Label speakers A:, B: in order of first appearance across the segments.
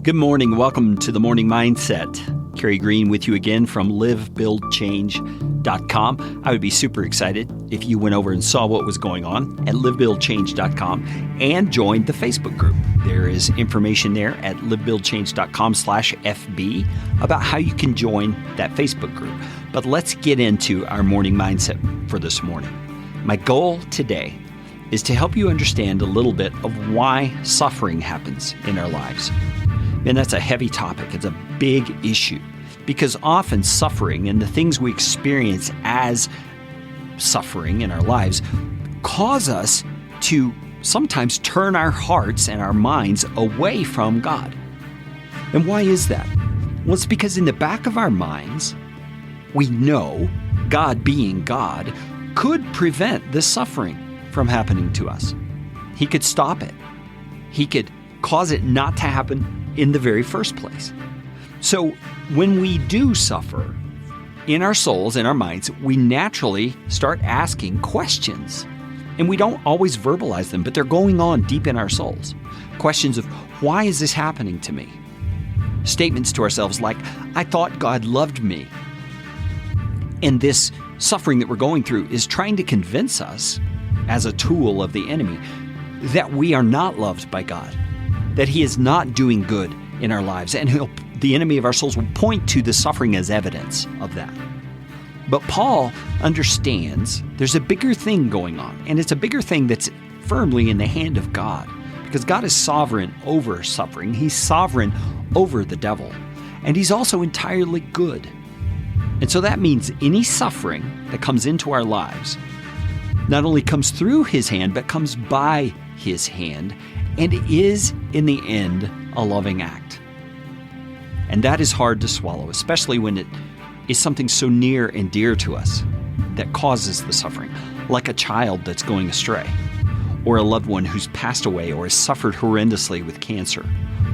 A: Good morning. Welcome to the Morning Mindset. Carey Green with you again from livebuildchange.com. I would be super excited if you went over and saw what was going on at livebuildchange.com and joined the Facebook group. There is information there at livebuildchange.com/FB about how you can join that Facebook group. But let's get into our morning mindset for this morning. My goal today is to help you understand a little bit of why suffering happens in our lives. And that's a heavy topic. It's a big issue because often suffering and the things we experience as suffering in our lives cause us to sometimes turn our hearts and our minds away from God. And why is that? Well, it's because in the back of our minds, we know God being God could prevent this suffering from happening to us. He could stop it. He could cause it not to happen in the very first place. So when we do suffer in our souls, in our minds, we naturally start asking questions. And we don't always verbalize them, but they're going on deep in our souls. Questions of, why is this happening to me? Statements to ourselves like, I thought God loved me. And this suffering that we're going through is trying to convince us, as a tool of the enemy, that we are not loved by God, that He is not doing good in our lives. And the enemy of our souls will point to the suffering as evidence of that. But Paul understands there's a bigger thing going on, and it's a bigger thing that's firmly in the hand of God, because God is sovereign over suffering. He's sovereign over the devil, and He's also entirely good. And so that means any suffering that comes into our lives not only comes through His hand, but comes by His hand, and is, in the end, a loving act. And that is hard to swallow, especially when it is something so near and dear to us that causes the suffering, like a child that's going astray, or a loved one who's passed away or has suffered horrendously with cancer,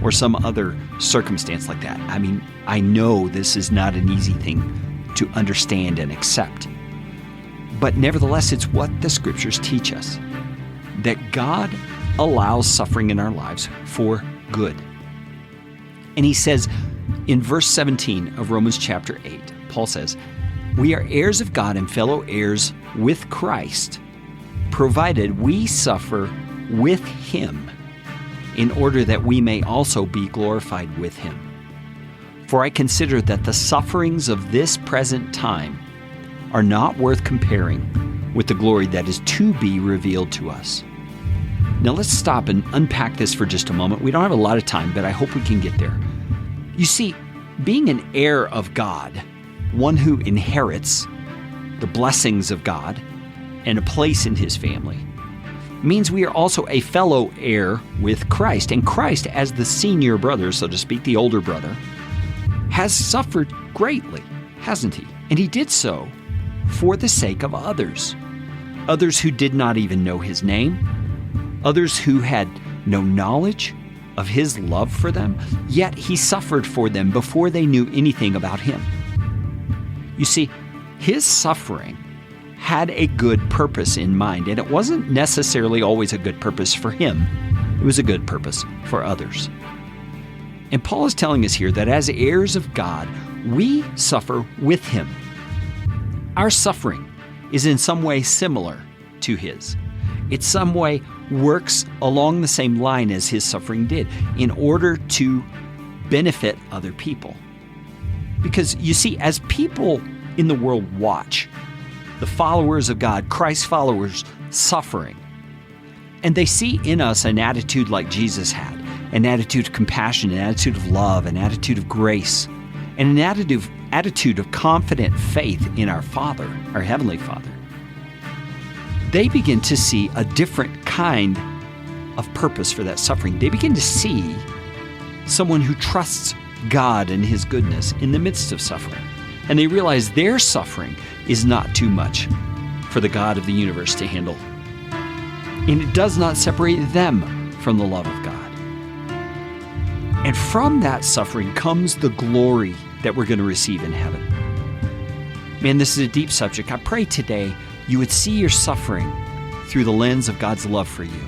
A: or some other circumstance like that. I mean, I know this is not an easy thing to understand and accept. But nevertheless, it's what the Scriptures teach us, that God allows suffering in our lives for good. And He says in verse 17 of Romans chapter 8, Paul says, we are heirs of God and fellow heirs with Christ, provided we suffer with Him, in order that we may also be glorified with Him. For I consider that the sufferings of this present time are not worth comparing with the glory that is to be revealed to us. Now let's stop and unpack this for just a moment. We don't have a lot of time, but I hope we can get there. You see, being an heir of God, one who inherits the blessings of God and a place in His family, means we are also a fellow heir with Christ. And Christ, as the senior brother, so to speak, the older brother, has suffered greatly, hasn't He? And He did so for the sake of others who did not even know His name, others who had no knowledge of His love for them, yet He suffered for them before they knew anything about Him. You see, His suffering had a good purpose in mind, and it wasn't necessarily always a good purpose for Him. It was a good purpose for others. And Paul is telling us here that as heirs of God, we suffer with Him. Our suffering is in some way similar to His. It some way works along the same line as His suffering did in order to benefit other people. Because you see, as people in the world watch the followers of God, Christ's followers, suffering, and they see in us an attitude like Jesus had, an attitude of compassion, an attitude of love, an attitude of grace, and an attitude of confident faith in our Father, our Heavenly Father, they begin to see a different kind of purpose for that suffering. They begin to see someone who trusts God and His goodness in the midst of suffering. And they realize their suffering is not too much for the God of the universe to handle. And it does not separate them from the love of God. And from that suffering comes the glory that we're going to receive in heaven. Man, this is a deep subject. I pray today you would see your suffering through the lens of God's love for you.